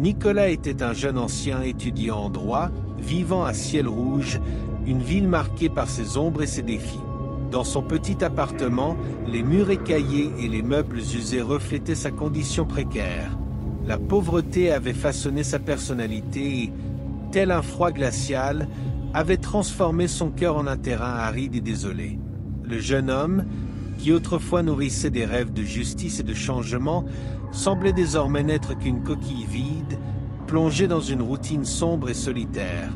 Nicolas était un jeune ancien étudiant en droit, vivant à Ciel Rouge, une ville marquée par ses ombres et ses défis. Dans son petit appartement, les murs écaillés et les meubles usés reflétaient sa condition précaire. La pauvreté avait façonné sa personnalité et, tel un froid glacial, avait transformé son cœur en un terrain aride et désolé. Le jeune homme, qui autrefois nourrissait des rêves de justice et de changement, semblait désormais n'être qu'une coquille vide, plongée dans une routine sombre et solitaire.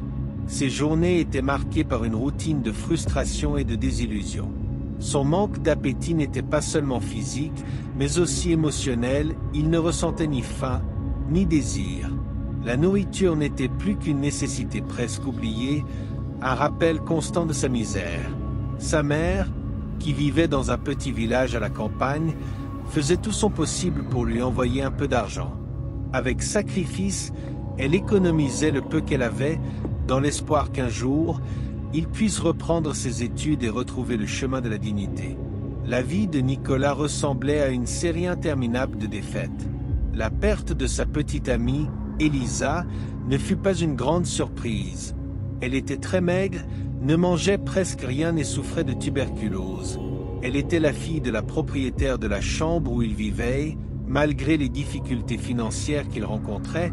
Ses journées étaient marquées par une routine de frustration et de désillusion. Son manque d'appétit n'était pas seulement physique, mais aussi émotionnel. Il ne ressentait ni faim, ni désir. La nourriture n'était plus qu'une nécessité presque oubliée, un rappel constant de sa misère. Sa mère, qui vivait dans un petit village à la campagne, faisait tout son possible pour lui envoyer un peu d'argent. Avec sacrifice, elle économisait le peu qu'elle avait, dans l'espoir qu'un jour, il puisse reprendre ses études et retrouver le chemin de la dignité. La vie de Nicolas ressemblait à une série interminable de défaites. La perte de sa petite amie, Elisa, ne fut pas une grande surprise. Elle était très maigre, ne mangeait presque rien et souffrait de tuberculose. Elle était la fille de la propriétaire de la chambre où il vivait. Malgré les difficultés financières qu'il rencontrait,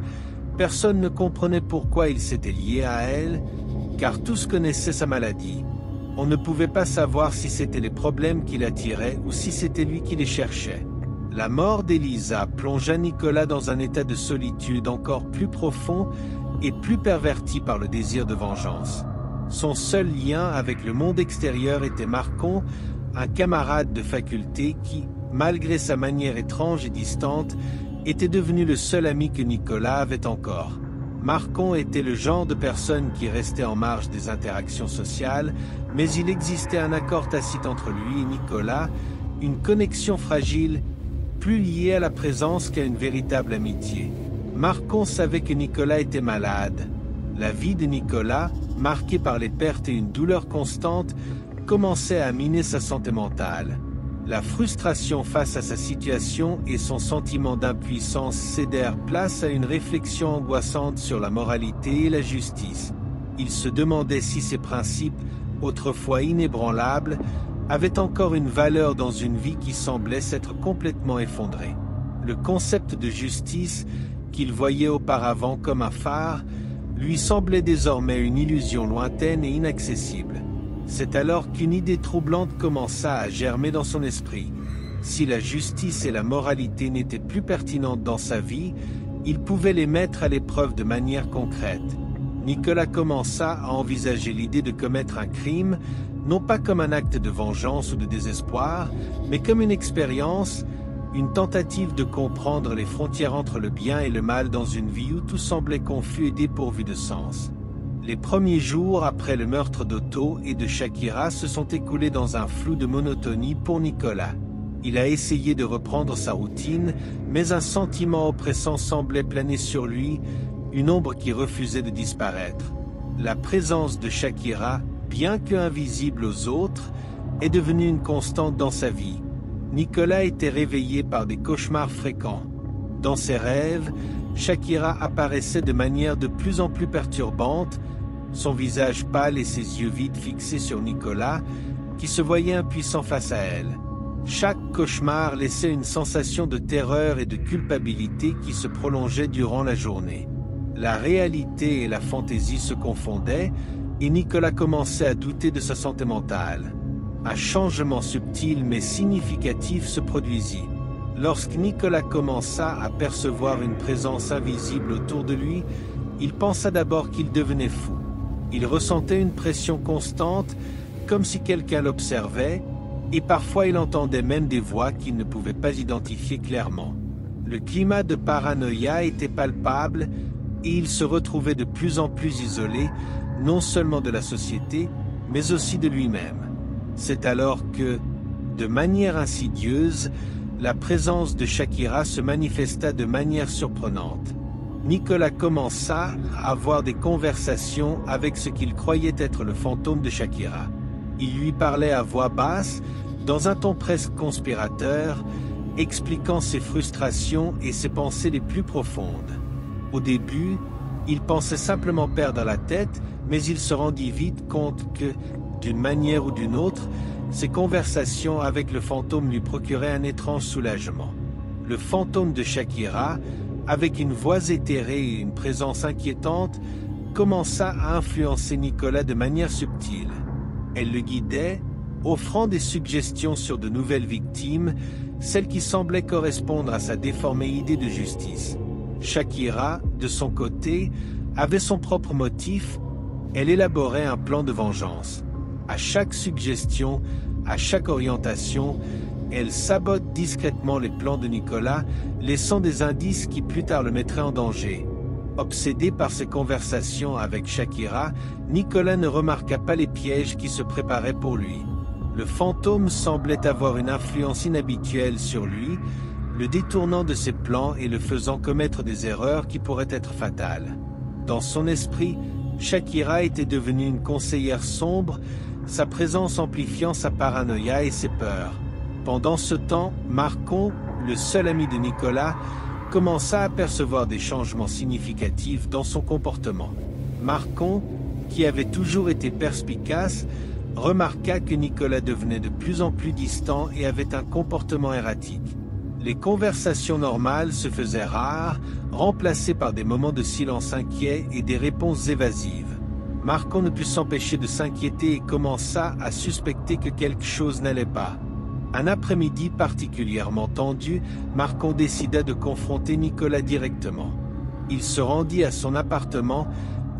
personne ne comprenait pourquoi il s'était lié à elle, car tous connaissaient sa maladie. On ne pouvait pas savoir si c'était les problèmes qui l'attiraient ou si c'était lui qui les cherchait. La mort d'Elisa plongea Nicolas dans un état de solitude encore plus profond et plus perverti par le désir de vengeance. Son seul lien avec le monde extérieur était Marcon, un camarade de faculté qui, malgré sa manière étrange et distante, était devenu le seul ami que Nicolas avait encore. Marcon était le genre de personne qui restait en marge des interactions sociales, mais il existait un accord tacite entre lui et Nicolas, une connexion fragile, plus liée à la présence qu'à une véritable amitié. Marcon savait que Nicolas était malade. La vie de Nicolas, marquée par les pertes et une douleur constante, commençait à miner sa santé mentale. La frustration face à sa situation et son sentiment d'impuissance cédèrent place à une réflexion angoissante sur la moralité et la justice. Il se demandait si ces principes, autrefois inébranlables, avaient encore une valeur dans une vie qui semblait s'être complètement effondrée. Le concept de justice, qu'il voyait auparavant comme un phare, lui semblait désormais une illusion lointaine et inaccessible. C'est alors qu'une idée troublante commença à germer dans son esprit. Si la justice et la moralité n'étaient plus pertinentes dans sa vie, il pouvait les mettre à l'épreuve de manière concrète. Nicolas commença à envisager l'idée de commettre un crime, non pas comme un acte de vengeance ou de désespoir, mais comme une expérience, une tentative de comprendre les frontières entre le bien et le mal dans une vie où tout semblait confus et dépourvu de sens. Les premiers jours après le meurtre d'Otto et de Shakira se sont écoulés dans un flou de monotonie pour Nicolas. Il a essayé de reprendre sa routine, mais un sentiment oppressant semblait planer sur lui, une ombre qui refusait de disparaître. La présence de Shakira, bien que invisible aux autres, est devenue une constante dans sa vie. Nicolas était réveillé par des cauchemars fréquents. Dans ses rêves, Shakira apparaissait de manière de plus en plus perturbante, son visage pâle et ses yeux vides fixés sur Nicolas, qui se voyait impuissant face à elle. Chaque cauchemar laissait une sensation de terreur et de culpabilité qui se prolongeait durant la journée. La réalité et la fantaisie se confondaient, et Nicolas commençait à douter de sa santé mentale. Un changement subtil mais significatif se produisit. Lorsque Nicolas commença à percevoir une présence invisible autour de lui, il pensa d'abord qu'il devenait fou. Il ressentait une pression constante, comme si quelqu'un l'observait, et parfois il entendait même des voix qu'il ne pouvait pas identifier clairement. Le climat de paranoïa était palpable, et il se retrouvait de plus en plus isolé, non seulement de la société, mais aussi de lui-même. C'est alors que, de manière insidieuse, la présence de Shakira se manifesta de manière surprenante. Nicolas commença à avoir des conversations avec ce qu'il croyait être le fantôme de Shakira. Il lui parlait à voix basse, dans un ton presque conspirateur, expliquant ses frustrations et ses pensées les plus profondes. Au début, il pensait simplement perdre la tête, mais il se rendit vite compte que, d'une manière ou d'une autre, ses conversations avec le fantôme lui procuraient un étrange soulagement. Le fantôme de Shakira, avec une voix éthérée et une présence inquiétante, commença à influencer Nicolas de manière subtile. Elle le guidait, offrant des suggestions sur de nouvelles victimes, celles qui semblaient correspondre à sa déformée idée de justice. Shakira, de son côté, avait son propre motif, elle élaborait un plan de vengeance. À chaque suggestion, à chaque orientation, elle sabote discrètement les plans de Nicolas, laissant des indices qui plus tard le mettraient en danger. Obsédé par ses conversations avec Shakira, Nicolas ne remarqua pas les pièges qui se préparaient pour lui. Le fantôme semblait avoir une influence inhabituelle sur lui, le détournant de ses plans et le faisant commettre des erreurs qui pourraient être fatales. Dans son esprit, Shakira était devenue une conseillère sombre, sa présence amplifiant sa paranoïa et ses peurs. Pendant ce temps, Marcon, le seul ami de Nicolas, commença à percevoir des changements significatifs dans son comportement. Marcon, qui avait toujours été perspicace, remarqua que Nicolas devenait de plus en plus distant et avait un comportement erratique. Les conversations normales se faisaient rares, remplacées par des moments de silence inquiet et des réponses évasives. Marcon ne put s'empêcher de s'inquiéter et commença à suspecter que quelque chose n'allait pas. Un après-midi particulièrement tendu, Marcon décida de confronter Nicolas directement. Il se rendit à son appartement,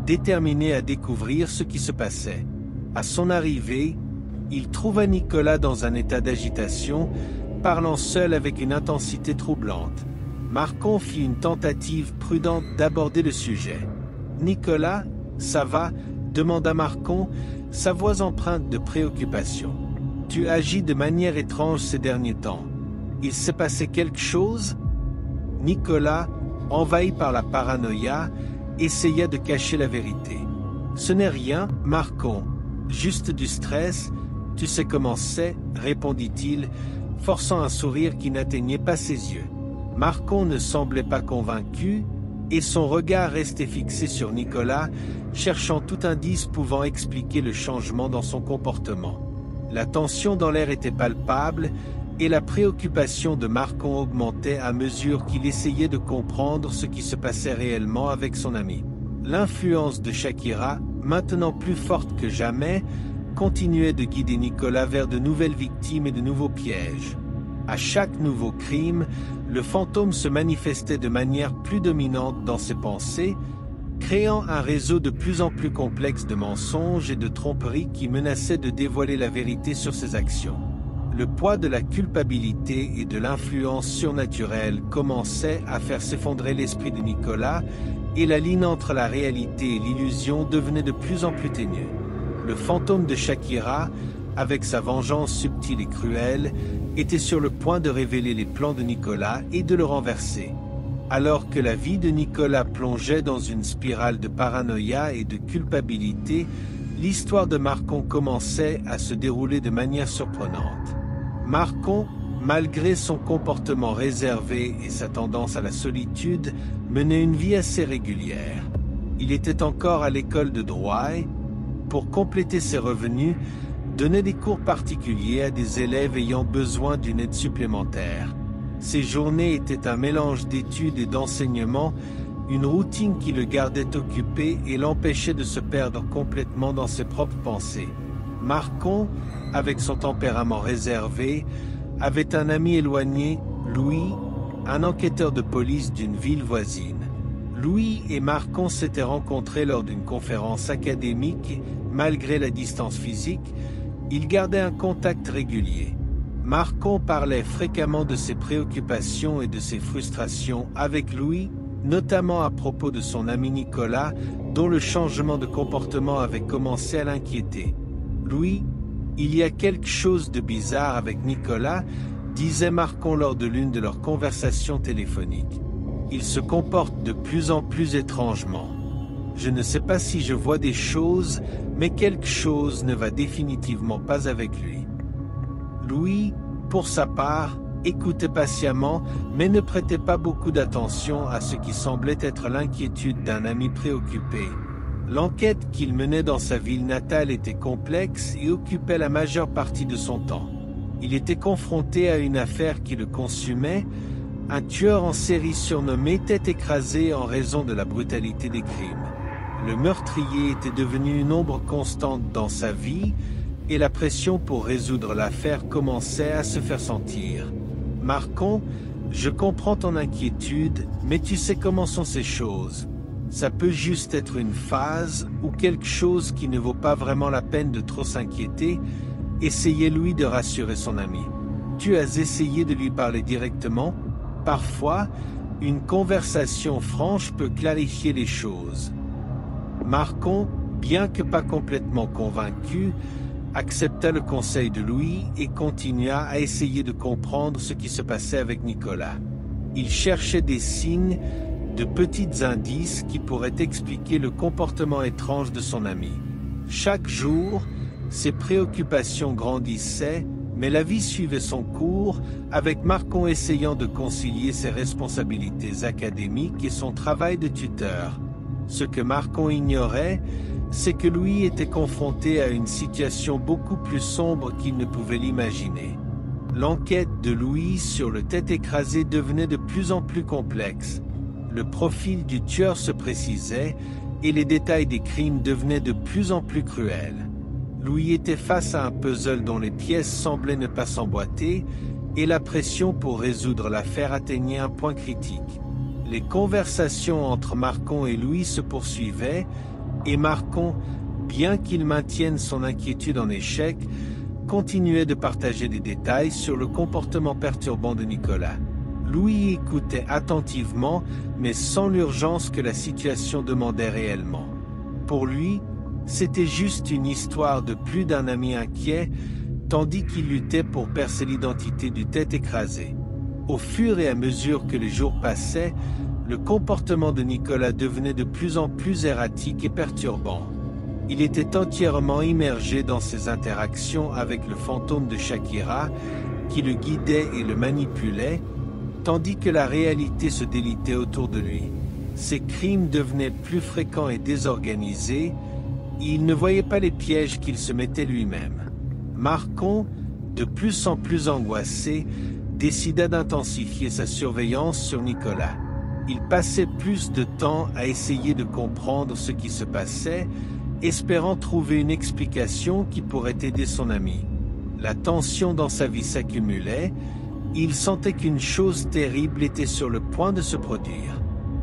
déterminé à découvrir ce qui se passait. À son arrivée, il trouva Nicolas dans un état d'agitation, parlant seul avec une intensité troublante. Marcon fit une tentative prudente d'aborder le sujet. « Nicolas, ça va ?» demanda Marcon, sa voix empreinte de préoccupation. « Tu agis de manière étrange ces derniers temps. Il s'est passé quelque chose ?» Nicolas, envahi par la paranoïa, essaya de cacher la vérité. « Ce n'est rien, Marcon. Juste du stress, tu sais comment c'est, répondit-il, forçant un sourire qui n'atteignait pas ses yeux. Marcon ne semblait pas convaincu, et son regard restait fixé sur Nicolas, cherchant tout indice pouvant expliquer le changement dans son comportement. La tension dans l'air était palpable, et la préoccupation de Marcon augmentait à mesure qu'il essayait de comprendre ce qui se passait réellement avec son ami. L'influence de Shakira, maintenant plus forte que jamais, continuait de guider Nicolas vers de nouvelles victimes et de nouveaux pièges. À chaque nouveau crime, le fantôme se manifestait de manière plus dominante dans ses pensées, créant un réseau de plus en plus complexe de mensonges et de tromperies qui menaçaient de dévoiler la vérité sur ses actions. Le poids de la culpabilité et de l'influence surnaturelle commençait à faire s'effondrer l'esprit de Nicolas, et la ligne entre la réalité et l'illusion devenait de plus en plus ténue. Le fantôme de Shakira, avec sa vengeance subtile et cruelle, était sur le point de révéler les plans de Nicolas et de le renverser. Alors que la vie de Nicolas plongeait dans une spirale de paranoïa et de culpabilité, l'histoire de Marcon commençait à se dérouler de manière surprenante. Marcon, malgré son comportement réservé et sa tendance à la solitude, menait une vie assez régulière. Il était encore à l'école de droit et, pour compléter ses revenus, donnait des cours particuliers à des élèves ayant besoin d'une aide supplémentaire. Ses journées étaient un mélange d'études et d'enseignement, une routine qui le gardait occupé et l'empêchait de se perdre complètement dans ses propres pensées. Marcon, avec son tempérament réservé, avait un ami éloigné, Louis, un enquêteur de police d'une ville voisine. Louis et Marcon s'étaient rencontrés lors d'une conférence académique et, malgré la distance physique, ils gardaient un contact régulier. Marcon parlait fréquemment de ses préoccupations et de ses frustrations avec Louis, notamment à propos de son ami Nicolas, dont le changement de comportement avait commencé à l'inquiéter. Louis, il y a quelque chose de bizarre avec Nicolas, disait Marcon lors de l'une de leurs conversations téléphoniques. Il se comporte de plus en plus étrangement. Je ne sais pas si je vois des choses, mais quelque chose ne va définitivement pas avec lui. Louis, pour sa part, écoutait patiemment, mais ne prêtait pas beaucoup d'attention à ce qui semblait être l'inquiétude d'un ami préoccupé. L'enquête qu'il menait dans sa ville natale était complexe et occupait la majeure partie de son temps. Il était confronté à une affaire qui le consumait, un tueur en série surnommé Tête écrasée en raison de la brutalité des crimes. Le meurtrier était devenu une ombre constante dans sa vie et la pression pour résoudre l'affaire commençait à se faire sentir. « Marcon, je comprends ton inquiétude, mais tu sais comment sont ces choses. Ça peut juste être une phase ou quelque chose qui ne vaut pas vraiment la peine de trop s'inquiéter. » Essayait Louis de rassurer son ami. « Tu as essayé de lui parler directement ? Parfois, une conversation franche peut clarifier les choses. » Marcon, bien que pas complètement convaincu, accepta le conseil de Louis et continua à essayer de comprendre ce qui se passait avec Nicolas. Il cherchait des signes, de petits indices qui pourraient expliquer le comportement étrange de son ami. Chaque jour, ses préoccupations grandissaient, mais la vie suivait son cours, avec Marcon essayant de concilier ses responsabilités académiques et son travail de tuteur. Ce que Marcon ignorait, c'est que Louis était confronté à une situation beaucoup plus sombre qu'il ne pouvait l'imaginer. L'enquête de Louis sur le Tête écrasée devenait de plus en plus complexe. Le profil du tueur se précisait et les détails des crimes devenaient de plus en plus cruels. Louis était face à un puzzle dont les pièces semblaient ne pas s'emboîter et la pression pour résoudre l'affaire atteignait un point critique. Les conversations entre Marcon et Louis se poursuivaient et Marcon, bien qu'il maintienne son inquiétude en échec, continuait de partager des détails sur le comportement perturbant de Nicolas. Louis écoutait attentivement, mais sans l'urgence que la situation demandait réellement. Pour lui, c'était juste une histoire de plus d'un ami inquiet, tandis qu'il luttait pour percer l'identité du Tête écrasée. Au fur et à mesure que les jours passaient, le comportement de Nicolas devenait de plus en plus erratique et perturbant. Il était entièrement immergé dans ses interactions avec le fantôme de Shakira, qui le guidait et le manipulait, tandis que la réalité se délitait autour de lui. Ses crimes devenaient plus fréquents et désorganisés, et il ne voyait pas les pièges qu'il se mettait lui-même. Marcon, de plus en plus angoissé, décida d'intensifier sa surveillance sur Nicolas. Il passait plus de temps à essayer de comprendre ce qui se passait, espérant trouver une explication qui pourrait aider son ami. La tension dans sa vie s'accumulait, et il sentait qu'une chose terrible était sur le point de se produire.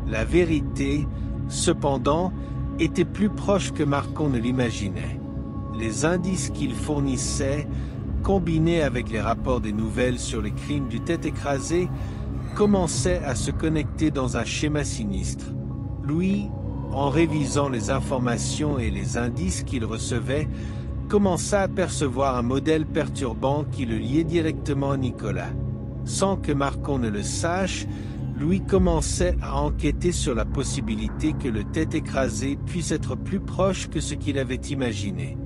La vérité, cependant, était plus proche que Marcon ne l'imaginait. Les indices qu'il fournissait, combinés avec les rapports des nouvelles sur les crimes du Tête écrasée, commençaient à se connecter dans un schéma sinistre. Louis, en révisant les informations et les indices qu'il recevait, commença à percevoir un modèle perturbant qui le liait directement à Nicolas. Sans que Marcon ne le sache, Louis commençait à enquêter sur la possibilité que le Tête écrasée puisse être plus proche que ce qu'il avait imaginé.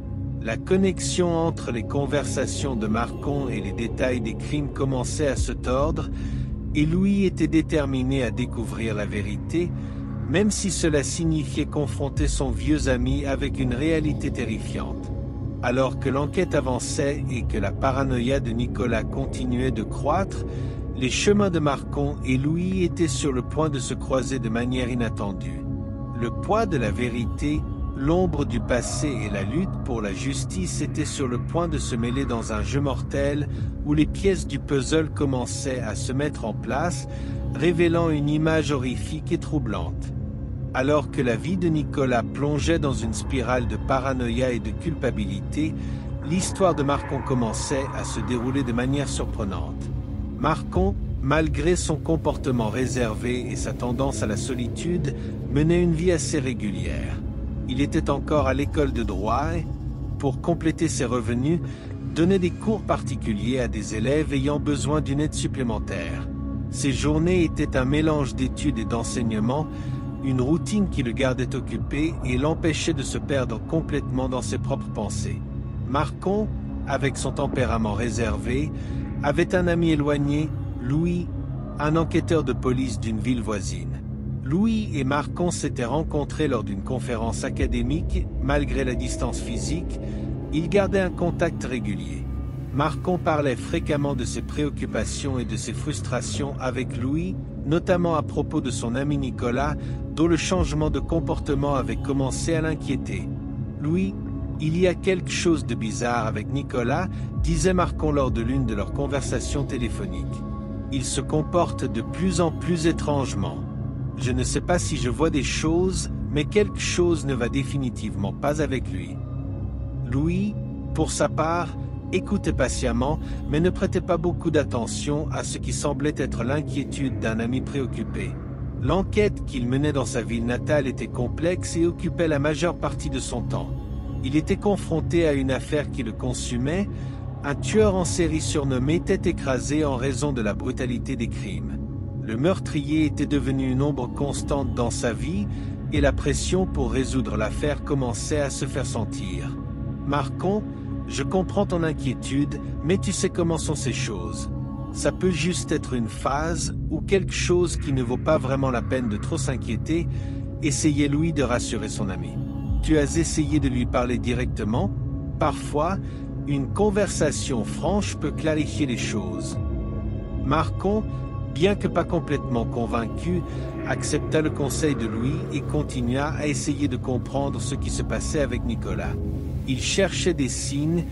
La connexion entre les conversations de Marcon et les détails des crimes commençait à se tordre, et Louis était déterminé à découvrir la vérité, même si cela signifiait confronter son vieux ami avec une réalité terrifiante. Alors que l'enquête avançait et que la paranoïa de Nicolas continuait de croître, les chemins de Marcon et Louis étaient sur le point de se croiser de manière inattendue. Le poids de la vérité, l'ombre du passé et la lutte pour la justice étaient sur le point de se mêler dans un jeu mortel où les pièces du puzzle commençaient à se mettre en place, révélant une image horrifique et troublante. Alors que la vie de Nicolas plongeait dans une spirale de paranoïa et de culpabilité, l'histoire de Marcon commençait à se dérouler de manière surprenante. Marcon, malgré son comportement réservé et sa tendance à la solitude, menait une vie assez régulière. Il était encore à l'école de droit et, pour compléter ses revenus, donnait des cours particuliers à des élèves ayant besoin d'une aide supplémentaire. Ses journées étaient un mélange d'études et d'enseignement, une routine qui le gardait occupé et l'empêchait de se perdre complètement dans ses propres pensées. Marcon, avec son tempérament réservé, avait un ami éloigné, Louis, un enquêteur de police d'une ville voisine. Louis et Marcon s'étaient rencontrés lors d'une conférence académique. Malgré la distance physique, ils gardaient un contact régulier. Marcon parlait fréquemment de ses préoccupations et de ses frustrations avec Louis, notamment à propos de son ami Nicolas, dont le changement de comportement avait commencé à l'inquiéter. Louis, il y a quelque chose de bizarre avec Nicolas, disait Marcon lors de l'une de leurs conversations téléphoniques. Il se comporte de plus en plus étrangement. Je ne sais pas si je vois des choses, mais quelque chose ne va définitivement pas avec lui. Louis, pour sa part, écoutait patiemment, mais ne prêtait pas beaucoup d'attention à ce qui semblait être l'inquiétude d'un ami préoccupé. L'enquête qu'il menait dans sa ville natale était complexe et occupait la majeure partie de son temps. Il était confronté à une affaire qui le consumait, un tueur en série surnommé Tête écrasée en raison de la brutalité des crimes. Le meurtrier était devenu une ombre constante dans sa vie et la pression pour résoudre l'affaire commençait à se faire sentir. Marcon, je comprends ton inquiétude, mais tu sais comment sont ces choses. Ça peut juste être une phase ou quelque chose qui ne vaut pas vraiment la peine de trop s'inquiéter, essayait Louis de rassurer son ami. Tu as essayé de lui parler directement? Parfois, une conversation franche peut clarifier les choses. Marcon, bien que pas complètement convaincu, accepta le conseil de Louis et continua à essayer de comprendre ce qui se passait avec Nicolas. Il cherchait des signes,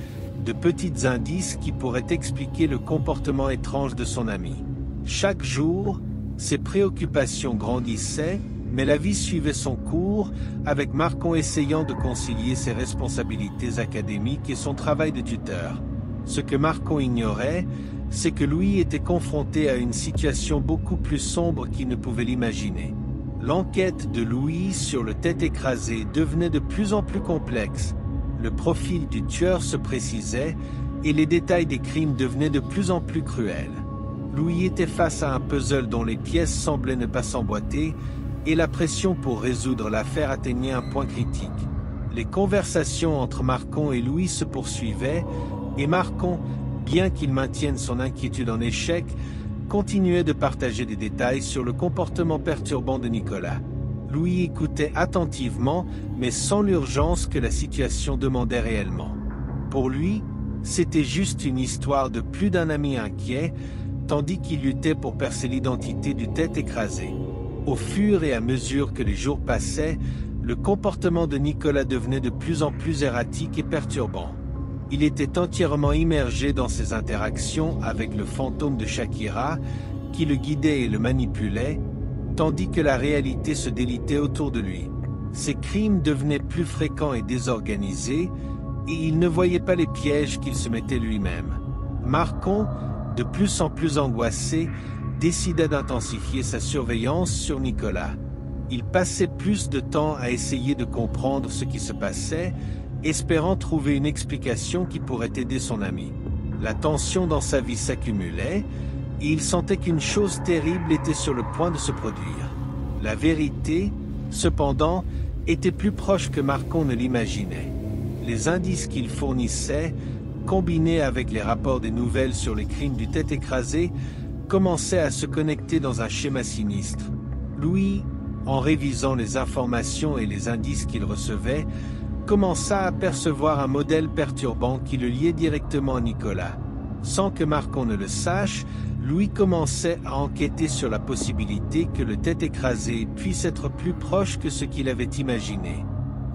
de petits indices qui pourraient expliquer le comportement étrange de son ami. Chaque jour, ses préoccupations grandissaient, mais la vie suivait son cours, avec Marcon essayant de concilier ses responsabilités académiques et son travail de tuteur. Ce que Marcon ignorait, c'est que Louis était confronté à une situation beaucoup plus sombre qu'il ne pouvait l'imaginer. L'enquête de Louis sur le Tête écrasée devenait de plus en plus complexe. Le profil du tueur se précisait et les détails des crimes devenaient de plus en plus cruels. Louis était face à un puzzle dont les pièces semblaient ne pas s'emboîter et la pression pour résoudre l'affaire atteignait un point critique. Les conversations entre Marcon et Louis se poursuivaient et Marcon, bien qu'il maintienne son inquiétude en échec, continuait de partager des détails sur le comportement perturbant de Nicolas. Louis écoutait attentivement, mais sans l'urgence que la situation demandait réellement. Pour lui, c'était juste une histoire de plus d'un ami inquiet, tandis qu'il luttait pour percer l'identité du Tête écrasée. Au fur et à mesure que les jours passaient, le comportement de Nicolas devenait de plus en plus erratique et perturbant. Il était entièrement immergé dans ses interactions avec le fantôme de Shakira, qui le guidait et le manipulait, tandis que la réalité se délitait autour de lui. Ses crimes devenaient plus fréquents et désorganisés, et il ne voyait pas les pièges qu'il se mettait lui-même. Marcon, de plus en plus angoissé, décida d'intensifier sa surveillance sur Nicolas. Il passait plus de temps à essayer de comprendre ce qui se passait, espérant trouver une explication qui pourrait aider son ami. La tension dans sa vie s'accumulait, et il sentait qu'une chose terrible était sur le point de se produire. La vérité, cependant, était plus proche que Marcon ne l'imaginait. Les indices qu'il fournissait, combinés avec les rapports des nouvelles sur les crimes du Tête écrasée, commençaient à se connecter dans un schéma sinistre. Louis, en révisant les informations et les indices qu'il recevait, commença à percevoir un modèle perturbant qui le liait directement à Nicolas. Sans que Marcon ne le sache, Louis commençait à enquêter sur la possibilité que le Tête écrasée puisse être plus proche que ce qu'il avait imaginé.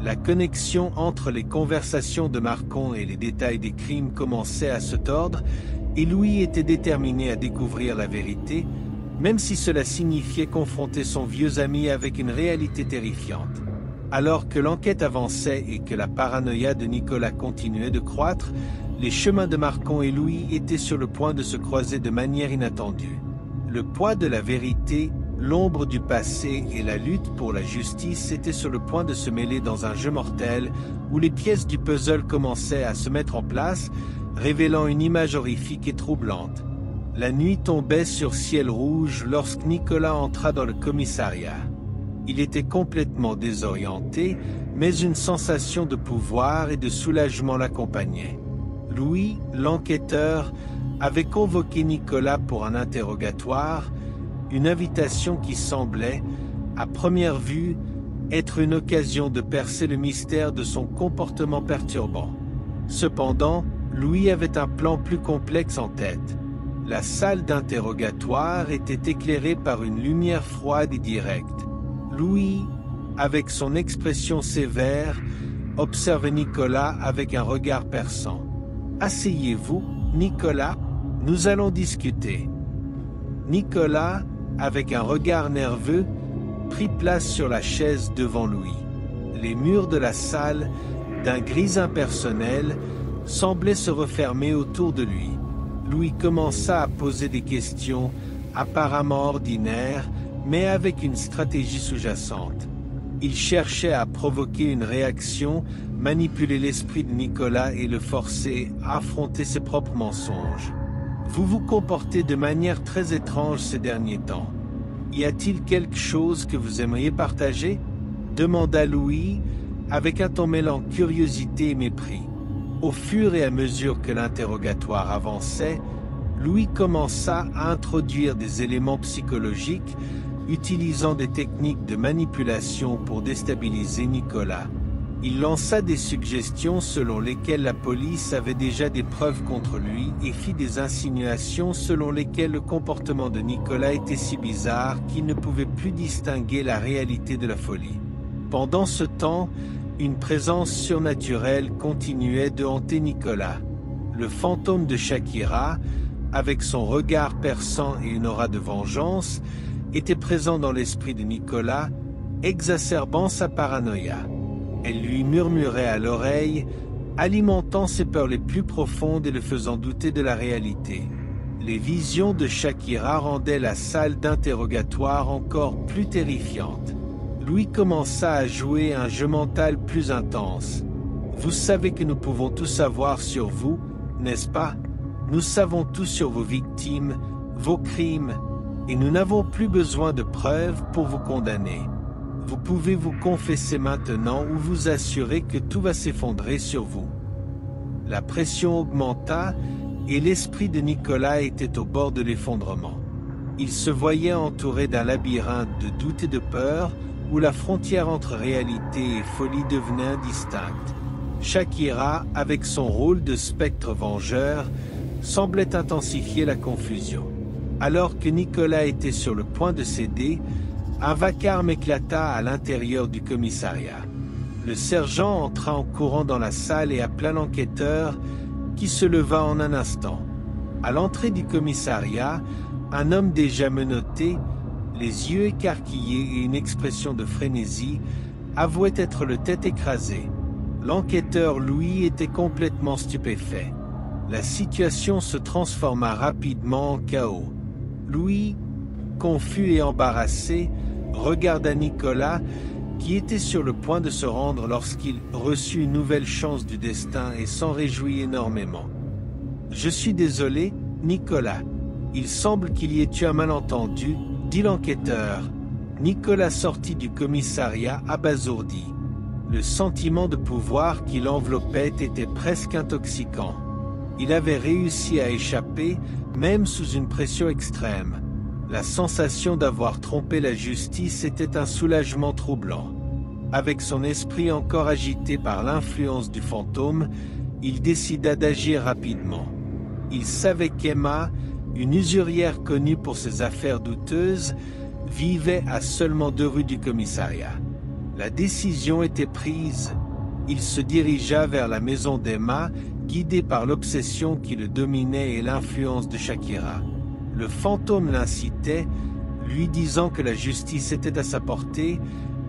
La connexion entre les conversations de Marcon et les détails des crimes commençait à se tordre, et Louis était déterminé à découvrir la vérité, même si cela signifiait confronter son vieux ami avec une réalité terrifiante. Alors que l'enquête avançait et que la paranoïa de Nicolas continuait de croître, les chemins de Marcon et Louis étaient sur le point de se croiser de manière inattendue. Le poids de la vérité, l'ombre du passé et la lutte pour la justice étaient sur le point de se mêler dans un jeu mortel où les pièces du puzzle commençaient à se mettre en place, révélant une image horrifique et troublante. La nuit tombait sur ciel rouge lorsque Nicolas entra dans le commissariat. Il était complètement désorienté, mais une sensation de pouvoir et de soulagement l'accompagnait. Louis, l'enquêteur, avait convoqué Nicolas pour un interrogatoire, une invitation qui semblait, à première vue, être une occasion de percer le mystère de son comportement perturbant. Cependant, Louis avait un plan plus complexe en tête. La salle d'interrogatoire était éclairée par une lumière froide et directe. Louis, avec son expression sévère, observait Nicolas avec un regard perçant. « Asseyez-vous, Nicolas, nous allons discuter. » Nicolas, avec un regard nerveux, prit place sur la chaise devant Louis. Les murs de la salle, d'un gris impersonnel, semblaient se refermer autour de lui. Louis commença à poser des questions apparemment ordinaires, mais avec une stratégie sous-jacente. Il cherchait à provoquer une réaction, manipuler l'esprit de Nicolas et le forcer à affronter ses propres mensonges. « Vous vous comportez de manière très étrange ces derniers temps. Y a-t-il quelque chose que vous aimeriez partager ?» demanda Louis, avec un ton mêlant curiosité et mépris. Au fur et à mesure que l'interrogatoire avançait, Louis commença à introduire des éléments psychologiques, utilisant des techniques de manipulation pour déstabiliser Nicolas. Il lança des suggestions selon lesquelles la police avait déjà des preuves contre lui et fit des insinuations selon lesquelles le comportement de Nicolas était si bizarre qu'il ne pouvait plus distinguer la réalité de la folie. Pendant ce temps, une présence surnaturelle continuait de hanter Nicolas. Le fantôme de Shakira, avec son regard perçant et une aura de vengeance, était présent dans l'esprit de Nicolas, exacerbant sa paranoïa. Elle lui murmurait à l'oreille, alimentant ses peurs les plus profondes et le faisant douter de la réalité. Les visions de Shakira rendaient la salle d'interrogatoire encore plus terrifiante. Louis commença à jouer un jeu mental plus intense. « Vous savez que nous pouvons tout savoir sur vous, n'est-ce pas? Nous savons tout sur vos victimes, vos crimes, et nous n'avons plus besoin de preuves pour vous condamner. Vous pouvez vous confesser maintenant ou vous assurer que tout va s'effondrer sur vous. » La pression augmenta et l'esprit de Nicolas était au bord de l'effondrement. Il se voyait entouré d'un labyrinthe de doute et de peur où la frontière entre réalité et folie devenait indistincte. Shakira, avec son rôle de spectre vengeur, semblait intensifier la confusion. Alors que Nicolas était sur le point de céder, un vacarme éclata à l'intérieur du commissariat. Le sergent entra en courant dans la salle et appela l'enquêteur, qui se leva en un instant. À l'entrée du commissariat, un homme déjà menotté, les yeux écarquillés et une expression de frénésie, avouait être le tête écrasée. L'enquêteur Louis était complètement stupéfait. La situation se transforma rapidement en chaos. Louis, confus et embarrassé, regarda Nicolas, qui était sur le point de se rendre lorsqu'il reçut une nouvelle chance du destin et s'en réjouit énormément. « Je suis désolé, Nicolas. Il semble qu'il y ait eu un malentendu, » dit l'enquêteur. Nicolas sortit du commissariat abasourdi. Le sentiment de pouvoir qui l'enveloppait était presque intoxiquant. Il avait réussi à échapper, même sous une pression extrême. La sensation d'avoir trompé la justice était un soulagement troublant. Avec son esprit encore agité par l'influence du fantôme, il décida d'agir rapidement. Il savait qu'Emma, une usurière connue pour ses affaires douteuses, vivait à seulement 2 rues du commissariat. La décision était prise. Il se dirigea vers la maison d'Emma, guidé par l'obsession qui le dominait et l'influence de Shakira. Le fantôme l'incitait, lui disant que la justice était à sa portée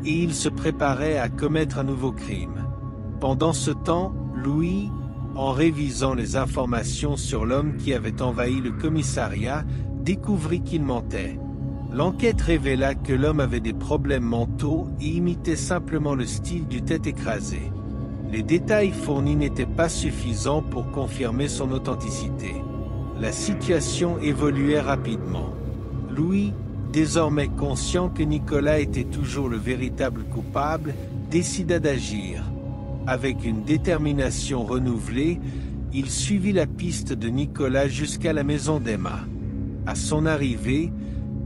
et il se préparait à commettre un nouveau crime. Pendant ce temps, Louis, en révisant les informations sur l'homme qui avait envahi le commissariat, découvrit qu'il mentait. L'enquête révéla que l'homme avait des problèmes mentaux et imitait simplement le style du tête écrasé. Les détails fournis n'étaient pas suffisants pour confirmer son authenticité. La situation évoluait rapidement. Louis, désormais conscient que Nicolas était toujours le véritable coupable, décida d'agir. Avec une détermination renouvelée, Il suivit la piste de Nicolas jusqu'à la maison d'Emma. À son arrivée,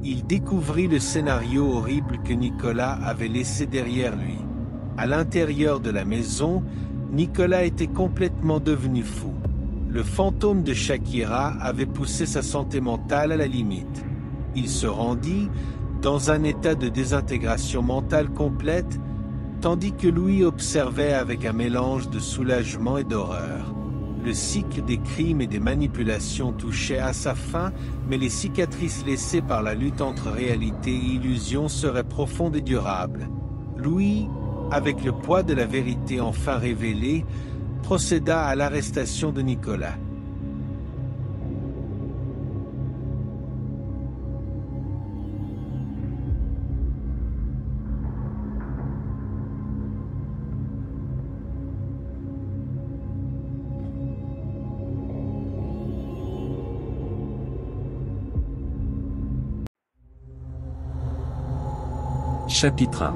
il découvrit le scénario horrible que Nicolas avait laissé derrière lui. À l'intérieur de la maison, Nicolas était complètement devenu fou. Le fantôme de Shakira avait poussé sa santé mentale à la limite. Il se rendit dans un état de désintégration mentale complète, tandis que Louis observait avec un mélange de soulagement et d'horreur. Le cycle des crimes et des manipulations touchait à sa fin, mais les cicatrices laissées par la lutte entre réalité et illusion seraient profondes et durables. Louis, avec le poids de la vérité enfin révélée, procéda à l'arrestation de Nicolas. Chapitre 1.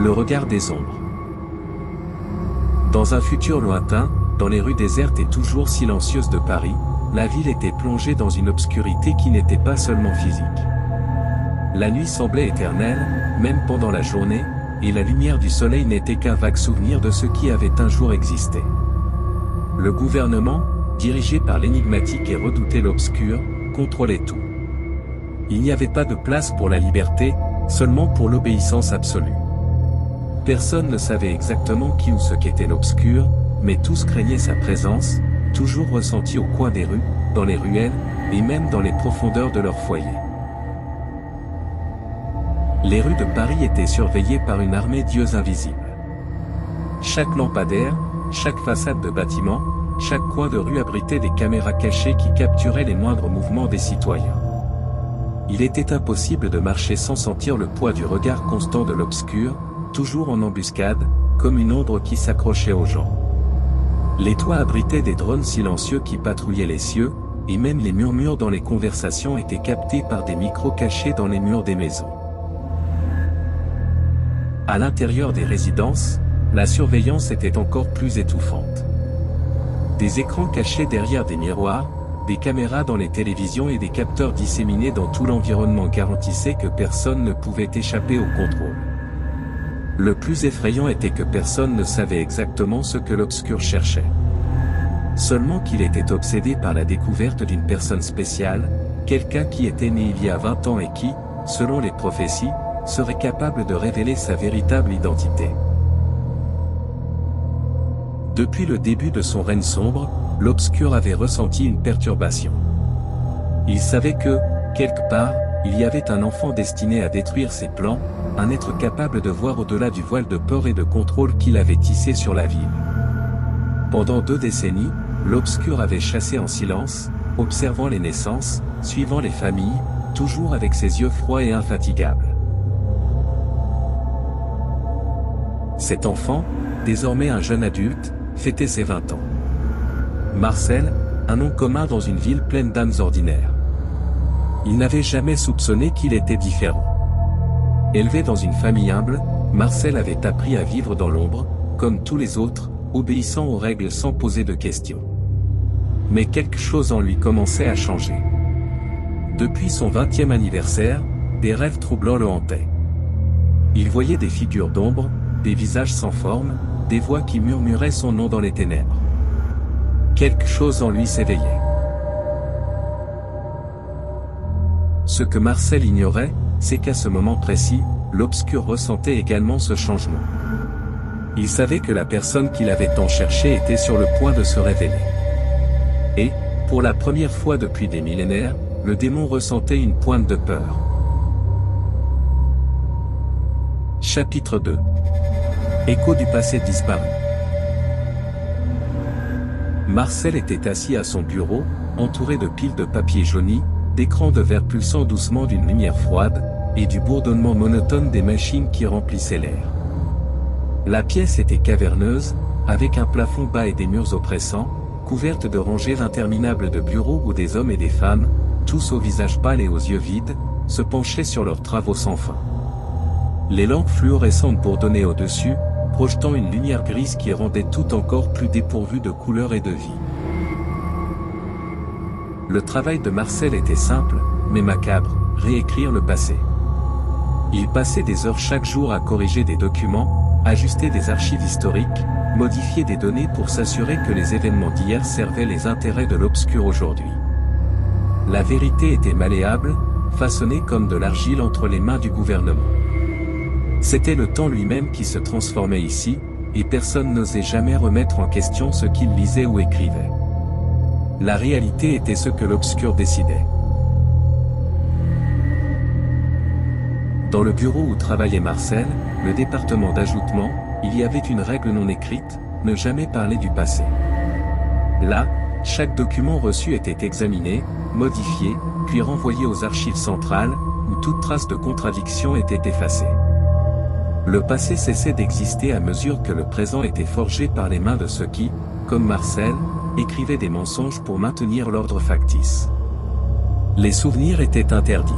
Le regard des ombres. Dans un futur lointain, dans les rues désertes et toujours silencieuses de Paris, la ville était plongée dans une obscurité qui n'était pas seulement physique. La nuit semblait éternelle, même pendant la journée, et la lumière du soleil n'était qu'un vague souvenir de ce qui avait un jour existé. Le gouvernement, dirigé par l'énigmatique et redouté l'obscur, contrôlait tout. Il n'y avait pas de place pour la liberté, seulement pour l'obéissance absolue. Personne ne savait exactement qui ou ce qu'était l'obscur, mais tous craignaient sa présence, toujours ressentie au coin des rues, dans les ruelles, et même dans les profondeurs de leur foyer. Les rues de Paris étaient surveillées par une armée d'yeux invisibles. Chaque lampadaire, chaque façade de bâtiment, chaque coin de rue abritait des caméras cachées qui capturaient les moindres mouvements des citoyens. Il était impossible de marcher sans sentir le poids du regard constant de l'obscur, toujours en embuscade, comme une ombre qui s'accrochait aux gens. Les toits abritaient des drones silencieux qui patrouillaient les cieux, et même les murmures dans les conversations étaient captés par des micros cachés dans les murs des maisons. À l'intérieur des résidences, la surveillance était encore plus étouffante. Des écrans cachés derrière des miroirs, des caméras dans les télévisions et des capteurs disséminés dans tout l'environnement garantissaient que personne ne pouvait échapper au contrôle. Le plus effrayant était que personne ne savait exactement ce que l'obscur cherchait. Seulement qu'il était obsédé par la découverte d'une personne spéciale, quelqu'un qui était né il y a 20 ans et qui, selon les prophéties, serait capable de révéler sa véritable identité. Depuis le début de son règne sombre, l'obscur avait ressenti une perturbation. Il savait que, quelque part, il y avait un enfant destiné à détruire ses plans, un être capable de voir au-delà du voile de peur et de contrôle qu'il avait tissé sur la ville. Pendant 2 décennies, l'obscur avait chassé en silence, observant les naissances, suivant les familles, toujours avec ses yeux froids et infatigables. Cet enfant, désormais un jeune adulte, fêtait ses 20 ans. Marcel, un nom commun dans une ville pleine d'âmes ordinaires. Il n'avait jamais soupçonné qu'il était différent. Élevé dans une famille humble, Marcel avait appris à vivre dans l'ombre, comme tous les autres, obéissant aux règles sans poser de questions. Mais quelque chose en lui commençait à changer. Depuis son 20e anniversaire, des rêves troublants le hantaient. Il voyait des figures d'ombre, des visages sans forme, des voix qui murmuraient son nom dans les ténèbres. Quelque chose en lui s'éveillait. Ce que Marcel ignorait, c'est qu'à ce moment précis, l'obscur ressentait également ce changement. Il savait que la personne qu'il avait tant cherchée était sur le point de se révéler. Et, pour la première fois depuis des millénaires, le démon ressentait une pointe de peur. Chapitre 2. Écho du passé disparu. Marcel était assis à son bureau, entouré de piles de papier jauni, d'écrans de verre pulsant doucement d'une lumière froide, et du bourdonnement monotone des machines qui remplissaient l'air. La pièce était caverneuse, avec un plafond bas et des murs oppressants, couverte de rangées interminables de bureaux où des hommes et des femmes, tous au visage pâle et aux yeux vides, se penchaient sur leurs travaux sans fin. Les lampes fluorescentes bourdonnaient au-dessus, projetant une lumière grise qui rendait tout encore plus dépourvu de couleur et de vie. Le travail de Marcel était simple, mais macabre, réécrire le passé. Il passait des heures chaque jour à corriger des documents, ajuster des archives historiques, modifier des données pour s'assurer que les événements d'hier servaient les intérêts de l'obscur aujourd'hui. La vérité était malléable, façonnée comme de l'argile entre les mains du gouvernement. C'était le temps lui-même qui se transformait ici, et personne n'osait jamais remettre en question ce qu'il lisait ou écrivait. La réalité était ce que l'obscur décidait. Dans le bureau où travaillait Marcel, le département d'ajoutement, il y avait une règle non écrite, ne jamais parler du passé. Là, chaque document reçu était examiné, modifié, puis renvoyé aux archives centrales, où toute trace de contradiction était effacée. Le passé cessait d'exister à mesure que le présent était forgé par les mains de ceux qui, comme Marcel, écrivaient des mensonges pour maintenir l'ordre factice. Les souvenirs étaient interdits.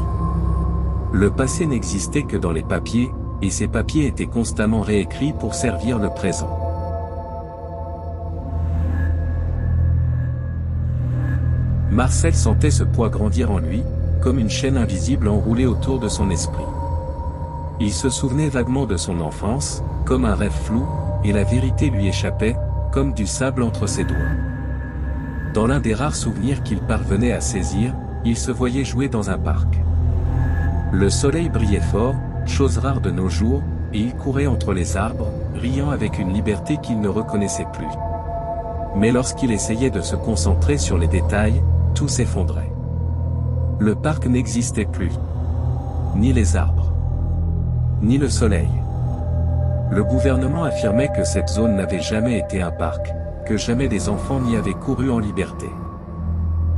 Le passé n'existait que dans les papiers, et ces papiers étaient constamment réécrits pour servir le présent. Marcel sentait ce poids grandir en lui, comme une chaîne invisible enroulée autour de son esprit. Il se souvenait vaguement de son enfance, comme un rêve flou, et la vérité lui échappait, comme du sable entre ses doigts. Dans l'un des rares souvenirs qu'il parvenait à saisir, il se voyait jouer dans un parc. Le soleil brillait fort, chose rare de nos jours, et il courait entre les arbres, riant avec une liberté qu'il ne reconnaissait plus. Mais lorsqu'il essayait de se concentrer sur les détails, tout s'effondrait. Le parc n'existait plus. Ni les arbres. Ni le soleil. Le gouvernement affirmait que cette zone n'avait jamais été un parc, que jamais des enfants n'y avaient couru en liberté.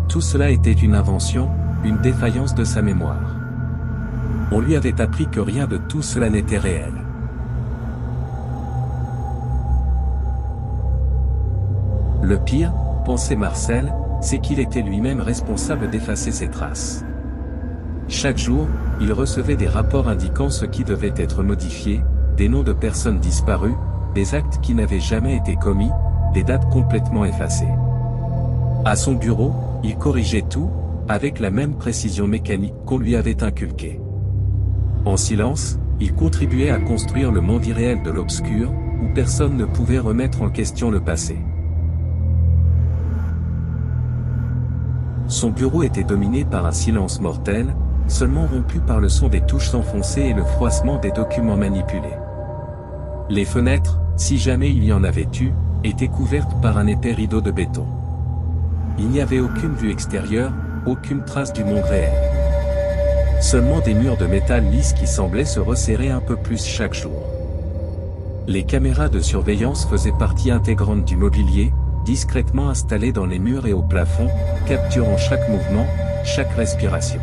Tout cela était une invention, une défaillance de sa mémoire. On lui avait appris que rien de tout cela n'était réel. Le pire, pensait Marcel, c'est qu'il était lui-même responsable d'effacer ces traces. Chaque jour, il recevait des rapports indiquant ce qui devait être modifié, des noms de personnes disparues, des actes qui n'avaient jamais été commis, des dates complètement effacées. À son bureau, il corrigeait tout, avec la même précision mécanique qu'on lui avait inculquée. En silence, il contribuait à construire le monde irréel de l'obscur, où personne ne pouvait remettre en question le passé. Son bureau était dominé par un silence mortel, seulement rompu par le son des touches enfoncées et le froissement des documents manipulés. Les fenêtres, si jamais il y en avait eu, étaient couvertes par un épais rideau de béton. Il n'y avait aucune vue extérieure, aucune trace du monde réel. Seulement des murs de métal lisse qui semblaient se resserrer un peu plus chaque jour. Les caméras de surveillance faisaient partie intégrante du mobilier, discrètement installées dans les murs et au plafond, capturant chaque mouvement, chaque respiration.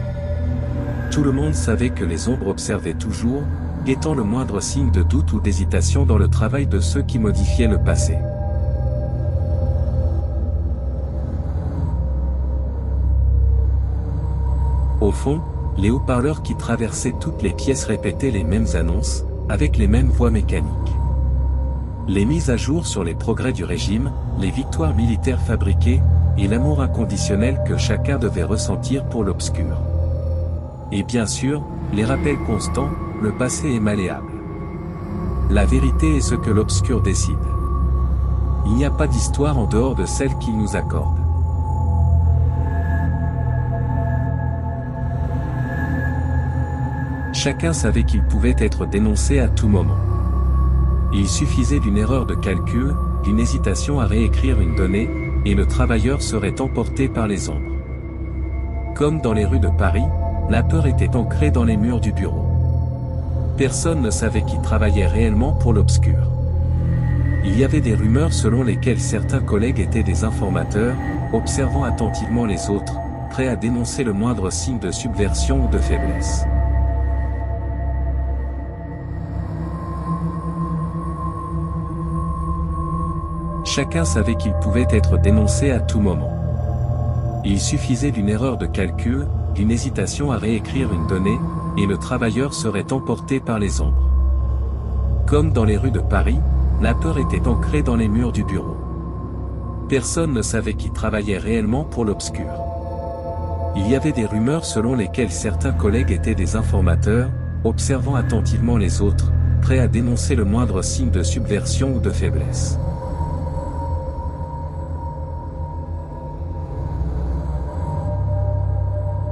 Tout le monde savait que les ombres observaient toujours, guettant le moindre signe de doute ou d'hésitation dans le travail de ceux qui modifiaient le passé. Au fond, les haut-parleurs qui traversaient toutes les pièces répétaient les mêmes annonces, avec les mêmes voix mécaniques. Les mises à jour sur les progrès du régime, les victoires militaires fabriquées, et l'amour inconditionnel que chacun devait ressentir pour l'obscur. Et bien sûr, les rappels constants, le passé est malléable. La vérité est ce que l'obscur décide. Il n'y a pas d'histoire en dehors de celle qu'il nous accorde. Chacun savait qu'il pouvait être dénoncé à tout moment. Il suffisait d'une erreur de calcul, d'une hésitation à réécrire une donnée, et le travailleur serait emporté par les ombres. Comme dans les rues de Paris, la peur était ancrée dans les murs du bureau. Personne ne savait qui travaillait réellement pour l'obscur. Il y avait des rumeurs selon lesquelles certains collègues étaient des informateurs, observant attentivement les autres, prêts à dénoncer le moindre signe de subversion ou de faiblesse. Chacun savait qu'il pouvait être dénoncé à tout moment. Il suffisait d'une erreur de calcul, d'une hésitation à réécrire une donnée, et le travailleur serait emporté par les ombres. Comme dans les rues de Paris, la peur était ancrée dans les murs du bureau. Personne ne savait qui travaillait réellement pour l'obscur. Il y avait des rumeurs selon lesquelles certains collègues étaient des informateurs, observant attentivement les autres, prêts à dénoncer le moindre signe de subversion ou de faiblesse.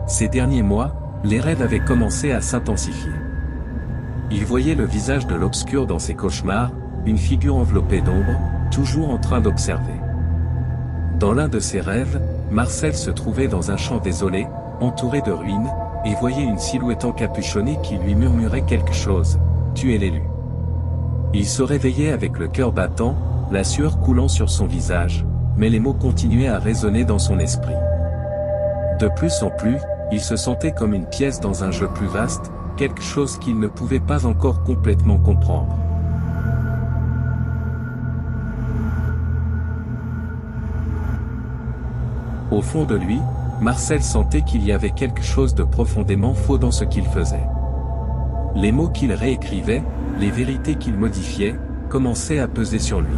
Ces derniers mois, les rêves avaient commencé à s'intensifier. Il voyait le visage de l'obscur dans ses cauchemars, une figure enveloppée d'ombre, toujours en train d'observer. Dans l'un de ses rêves, Marcel se trouvait dans un champ désolé, entouré de ruines, et voyait une silhouette encapuchonnée qui lui murmurait quelque chose. « Tu es l'élu. » Il se réveillait avec le cœur battant, la sueur coulant sur son visage, mais les mots continuaient à résonner dans son esprit. De plus en plus, il se sentait comme une pièce dans un jeu plus vaste, quelque chose qu'il ne pouvait pas encore complètement comprendre. Au fond de lui, Marcel sentait qu'il y avait quelque chose de profondément faux dans ce qu'il faisait. Les mots qu'il réécrivait, les vérités qu'il modifiait, commençaient à peser sur lui.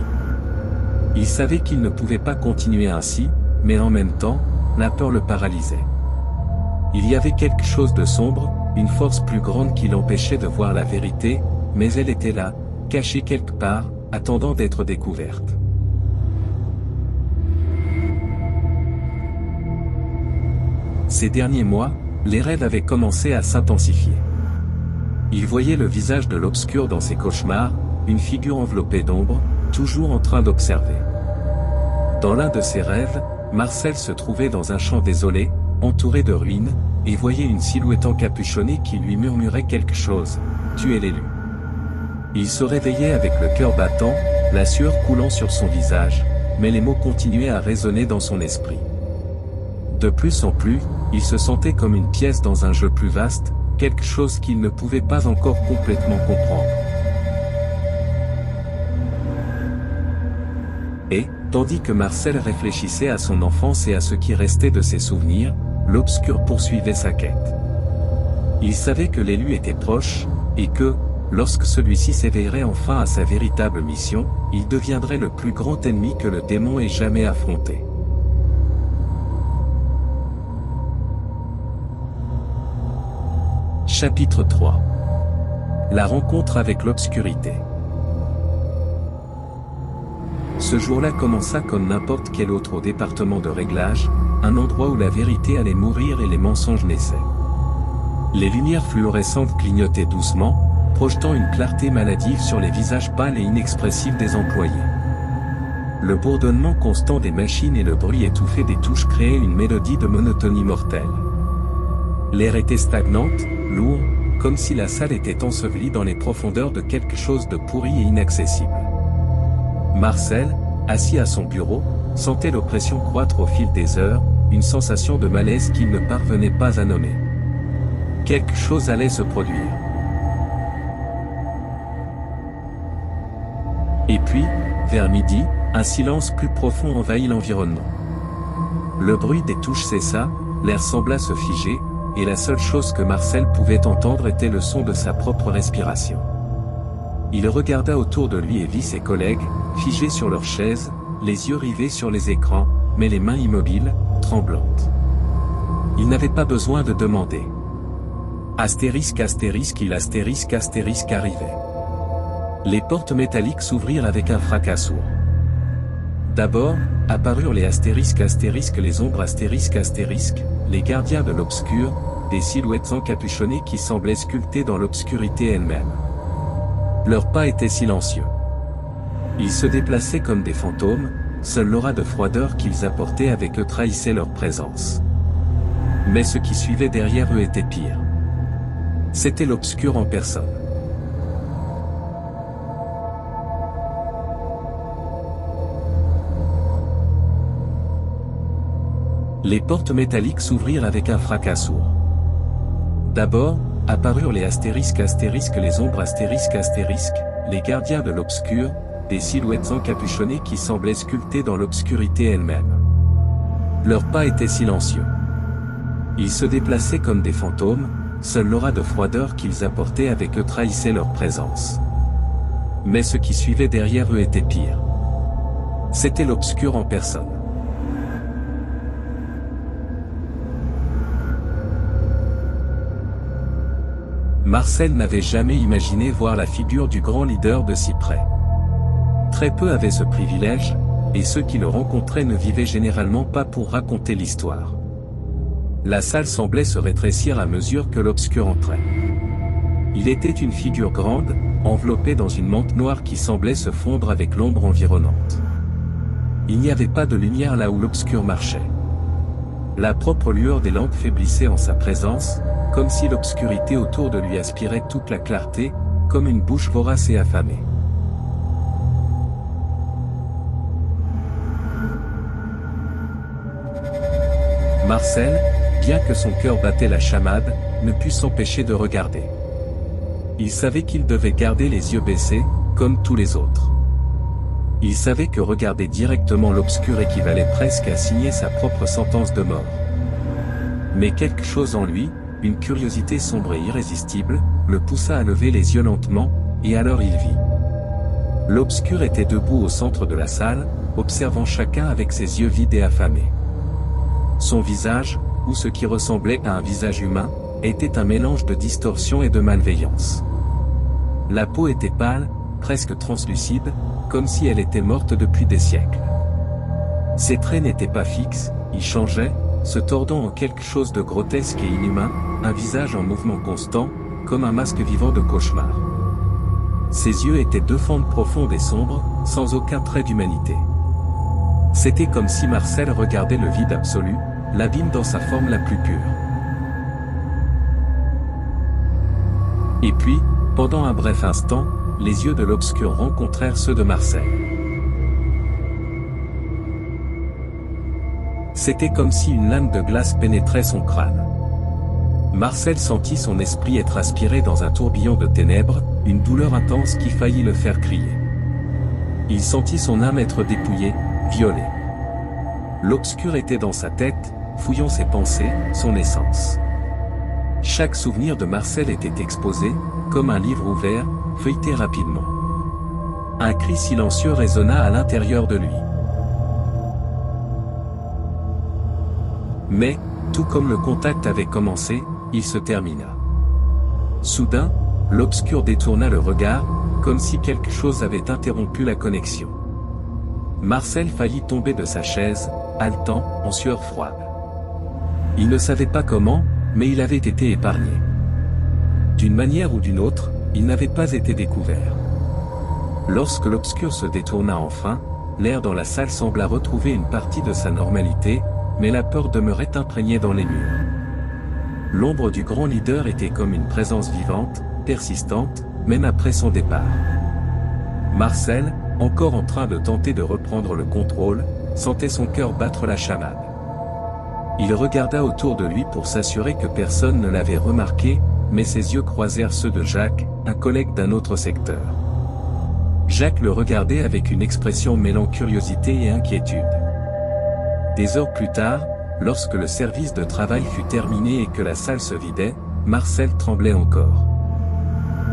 Il savait qu'il ne pouvait pas continuer ainsi, mais en même temps, la peur le paralysait. Il y avait quelque chose de sombre, une force plus grande qui l'empêchait de voir la vérité, mais elle était là, cachée quelque part, attendant d'être découverte. Ces derniers mois, les rêves avaient commencé à s'intensifier. Il voyait le visage de l'obscur dans ses cauchemars, une figure enveloppée d'ombre, toujours en train d'observer. Dans l'un de ses rêves, Marcel se trouvait dans un champ désolé, entouré de ruines, et voyait une silhouette encapuchonnée qui lui murmurait quelque chose. « Tu es l'élu. » Il se réveillait avec le cœur battant, la sueur coulant sur son visage, mais les mots continuaient à résonner dans son esprit. De plus en plus, il se sentait comme une pièce dans un jeu plus vaste, quelque chose qu'il ne pouvait pas encore complètement comprendre. Et, tandis que Marcel réfléchissait à son enfance et à ce qui restait de ses souvenirs, l'obscur poursuivait sa quête. Il savait que l'élu était proche, et que, lorsque celui-ci s'éveillerait enfin à sa véritable mission, il deviendrait le plus grand ennemi que le démon ait jamais affronté. Chapitre 3. La rencontre avec l'obscurité. Ce jour-là commença comme n'importe quel autre au département de réglage, un endroit où la vérité allait mourir et les mensonges naissaient. Les lumières fluorescentes clignotaient doucement, projetant une clarté maladive sur les visages pâles et inexpressifs des employés. Le bourdonnement constant des machines et le bruit étouffé des touches créaient une mélodie de monotonie mortelle. L'air était stagnante, lourd, comme si la salle était ensevelie dans les profondeurs de quelque chose de pourri et inaccessible. Marcel, assis à son bureau, sentait l'oppression croître au fil des heures, une sensation de malaise qu'il ne parvenait pas à nommer. Quelque chose allait se produire. Et puis, vers midi, un silence plus profond envahit l'environnement. Le bruit des touches cessa, l'air sembla se figer, et la seule chose que Marcel pouvait entendre était le son de sa propre respiration. Il regarda autour de lui et vit ses collègues, figés sur leurs chaises, les yeux rivés sur les écrans, mais les mains immobiles, tremblantes. Il n'avait pas besoin de demander. Astérisque astérisque il astérisque astérisque arrivait. Les portes métalliques s'ouvrirent avec un fracas sourd. D'abord, apparurent les astérisques astérisques les ombres astérisques astérisques, les gardiens de l'obscur, des silhouettes encapuchonnées qui semblaient sculptées dans l'obscurité elle-même. Leurs pas étaient silencieux. Ils se déplaçaient comme des fantômes, seule l'aura de froideur qu'ils apportaient avec eux trahissait leur présence. Mais ce qui suivait derrière eux était pire. C'était l'obscur en personne. Les portes métalliques s'ouvrirent avec un fracas sourd. D'abord, apparurent les astérisques astérisques les ombres astérisques astérisques, les gardiens de l'obscur, des silhouettes encapuchonnées qui semblaient sculptées dans l'obscurité elle-même. Leurs pas étaient silencieux. Ils se déplaçaient comme des fantômes, seule l'aura de froideur qu'ils apportaient avec eux trahissait leur présence. Mais ce qui suivait derrière eux était pire. C'était l'obscur en personne. Marcel n'avait jamais imaginé voir la figure du grand leader de si près. Très peu avaient ce privilège, et ceux qui le rencontraient ne vivaient généralement pas pour raconter l'histoire. La salle semblait se rétrécir à mesure que l'obscur entrait. Il était une figure grande, enveloppée dans une mante noire qui semblait se fondre avec l'ombre environnante. Il n'y avait pas de lumière là où l'obscur marchait. La propre lueur des lampes faiblissait en sa présence, comme si l'obscurité autour de lui aspirait toute la clarté, comme une bouche vorace et affamée. Marcel, bien que son cœur battait la chamade, ne put s'empêcher de regarder. Il savait qu'il devait garder les yeux baissés, comme tous les autres. Il savait que regarder directement l'obscur équivalait presque à signer sa propre sentence de mort. Mais quelque chose en lui, une curiosité sombre et irrésistible, le poussa à lever les yeux lentement, et alors il vit. L'obscur était debout au centre de la salle, observant chacun avec ses yeux vides et affamés. Son visage, ou ce qui ressemblait à un visage humain, était un mélange de distorsion et de malveillance. La peau était pâle, presque translucide, comme si elle était morte depuis des siècles. Ses traits n'étaient pas fixes, ils changeaient, se tordant en quelque chose de grotesque et inhumain, un visage en mouvement constant, comme un masque vivant de cauchemar. Ses yeux étaient deux fentes profondes et sombres, sans aucun trait d'humanité. C'était comme si Marcel regardait le vide absolu, l'abîme dans sa forme la plus pure. Et puis, pendant un bref instant, les yeux de l'obscur rencontrèrent ceux de Marcel. C'était comme si une lame de glace pénétrait son crâne. Marcel sentit son esprit être aspiré dans un tourbillon de ténèbres, une douleur intense qui faillit le faire crier. Il sentit son âme être dépouillée, violée. L'obscur était dans sa tête, fouillant ses pensées, son essence. Chaque souvenir de Marcel était exposé, comme un livre ouvert, feuilleté rapidement. Un cri silencieux résonna à l'intérieur de lui. Mais, tout comme le contact avait commencé, il se termina. Soudain, l'obscur détourna le regard, comme si quelque chose avait interrompu la connexion. Marcel faillit tomber de sa chaise, haletant, en sueur froide. Il ne savait pas comment, mais il avait été épargné. D'une manière ou d'une autre, il n'avait pas été découvert. Lorsque l'obscur se détourna enfin, l'air dans la salle sembla retrouver une partie de sa normalité, mais la peur demeurait imprégnée dans les murs. L'ombre du grand leader était comme une présence vivante, persistante, même après son départ. Marcel, encore en train de tenter de reprendre le contrôle, sentait son cœur battre la chamade. Il regarda autour de lui pour s'assurer que personne ne l'avait remarqué, mais ses yeux croisèrent ceux de Jacques, un collègue d'un autre secteur. Jacques le regardait avec une expression mêlant curiosité et inquiétude. Des heures plus tard, lorsque le service de travail fut terminé et que la salle se vidait, Marcel tremblait encore.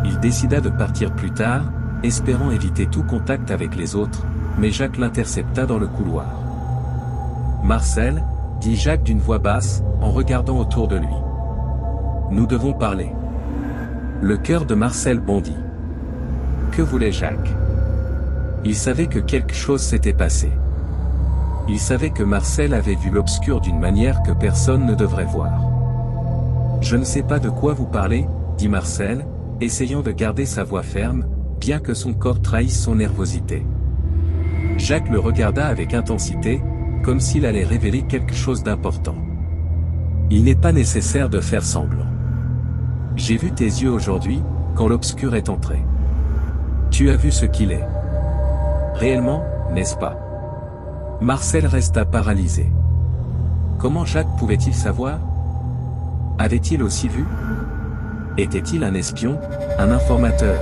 Il décida de partir plus tard, espérant éviter tout contact avec les autres, mais Jacques l'intercepta dans le couloir. « Marcel » dit Jacques d'une voix basse, en regardant autour de lui. « Nous devons parler. » Le cœur de Marcel bondit. Que voulait Jacques? Il savait que quelque chose s'était passé. Il savait que Marcel avait vu l'obscur d'une manière que personne ne devrait voir. « Je ne sais pas de quoi vous parlez, » dit Marcel, essayant de garder sa voix ferme, bien que son corps trahisse son nervosité. Jacques le regarda avec intensité, comme s'il allait révéler quelque chose d'important. « Il n'est pas nécessaire de faire semblant. J'ai vu tes yeux aujourd'hui, quand l'obscur est entré. Tu as vu ce qu'il est. Réellement, n'est-ce pas ?» Marcel resta paralysé. Comment Jacques pouvait-il savoir? Avait-il aussi vu? Était-il un espion, un informateur?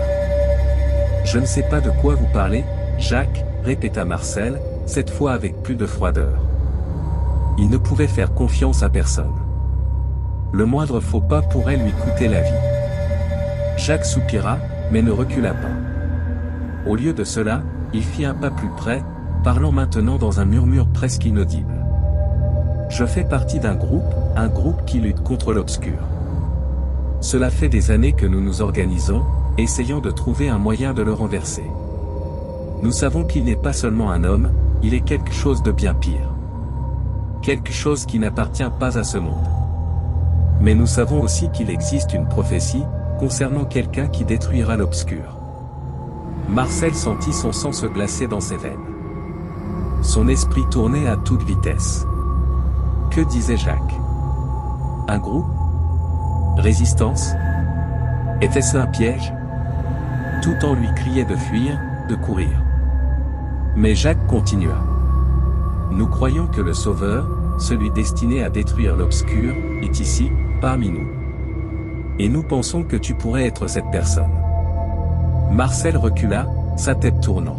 Je ne sais pas de quoi vous parlez, Jacques, répéta Marcel, cette fois avec plus de froideur. Il ne pouvait faire confiance à personne. Le moindre faux pas pourrait lui coûter la vie. Jacques soupira, mais ne recula pas. Au lieu de cela, il fit un pas plus près, parlant maintenant dans un murmure presque inaudible. Je fais partie d'un groupe qui lutte contre l'obscur. Cela fait des années que nous nous organisons, essayant de trouver un moyen de le renverser. Nous savons qu'il n'est pas seulement un homme, il est quelque chose de bien pire. Quelque chose qui n'appartient pas à ce monde. Mais nous savons aussi qu'il existe une prophétie, concernant quelqu'un qui détruira l'obscur. Marcel sentit son sang se glacer dans ses veines. Son esprit tournait à toute vitesse. Que disait Jacques? Un groupe? Résistance? Était-ce un piège? Tout en lui criait de fuir, de courir. Mais Jacques continua. Nous croyons que le Sauveur, celui destiné à détruire l'obscur, est ici, parmi nous. Et nous pensons que tu pourrais être cette personne. Marcel recula, sa tête tournant.